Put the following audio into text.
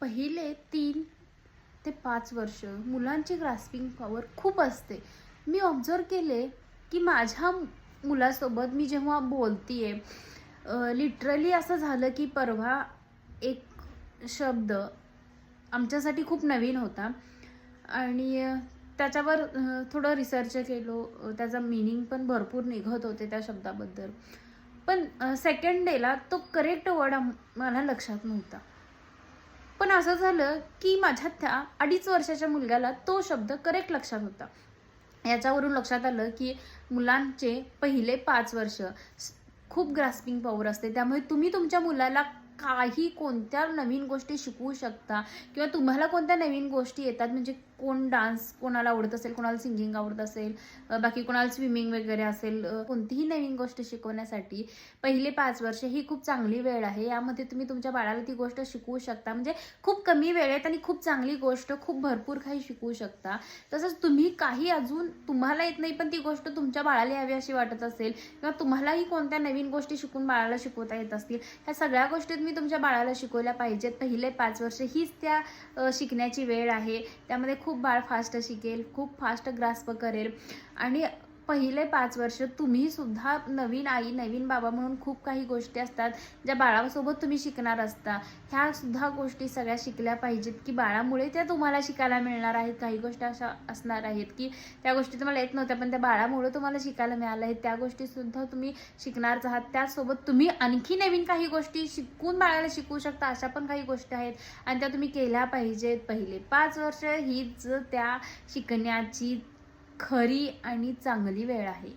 पहिले 3 ते 5 वर्ष मुलांची ग्रास्पिंग पॉवर खूप असते. मी ऑब्झर्व केले, की माझ्या मुलासोबत मी जेव्हा बोलतीये, लिटरली असं झालं, की परवा एक शब्द आमच्यासाठी खूप नवीन होता आणि त्याच्यावर थोडं रिसर्च केलो. त्याचा मीनिंग पण भरपूर निघत होते त्या शब्दाबद्दल. पण सेकंड डेला तो करेक्ट वर्ड मला लक्षात नव्हता. पण असं झालं, की माझ्या त्या 2.5 वर्षाच्या मुलग्याला तो शब्द करेक्ट लक्षात होता. याच्यावरून लक्षात आलं, की मुलांचे पहिले 5 वर्ष खूप ग्रास्पिंग पॉवर असते. त्यामुळे तुम्ही तुमच्या मुलाला काही कोणत्या नवीन गोष्टी शिकवू शकता किंवा तुम्हाला कोणत्या नवीन गोष्टी येतात, म्हणजे कोण डान्स कोणाला आवडत असेल, कोणाला सिंगिंग आवडत असेल, बाकी कोणाला स्विमिंग वगैरे असेल, कोणतीही नवीन गोष्ट शिकवण्यासाठी पहिले 5 वर्ष ही खूप चांगली वेळ आहे. यामध्ये तुम्ही तुमच्या बाळाला ती गोष्ट शिकवू शकता. म्हणजे खूप कमी वेळेत आणि खूप चांगली गोष्ट, खूप भरपूर काही शिकवू शकता. तसंच तुम्ही काही अजून तुम्हाला येत नाही, पण ती गोष्ट तुमच्या बाळाला यावी अशी वाटत असेल किंवा तुम्हालाही कोणत्या नवीन गोष्टी शिकून बाळाला शिकवता येत असतील, ह्या सगळ्या गोष्टी तुम्ही तुमच्या बाळाला शिकवल्या पाहिजेत. पहिले 5 वर्ष हीच त्या शिकण्याची वेळ आहे. त्यामध्ये खूप बाळ फास्ट शिकेल, खूप फास्ट ग्रास्प करेल आणि पहिले 5 वर्ष तुम्ही सुद्धा नवीन आई, नवीन बाबा म्हणून खूप काही गोष्टी असतात ज्या बाळासोबत तुम्ही शिकणार असता. ह्या सुद्धा गोष्टी सगळ्या शिकल्या पाहिजेत, की बाळामुळे त्या तुम्हाला शिकायला मिळणार आहेत. काही गोष्टी अशा असणार आहेत, की त्या गोष्टी तुम्हाला येत नव्हत्या, पण त्या बाळामुळे तुम्हाला शिकायला मिळाल्या आहेत. त्या गोष्टीसुद्धा तुम्ही शिकणारच आहात. त्यासोबत तुम्ही आणखी नवीन काही गोष्टी शिकून बाळाला शिकवू शकता, अशा पण काही गोष्टी आहेत आणि त्या तुम्ही केल्या पाहिजेत. पहिले 5 वर्ष हीच त्या शिकण्याची खरी आणि चांगली वेळ आहे.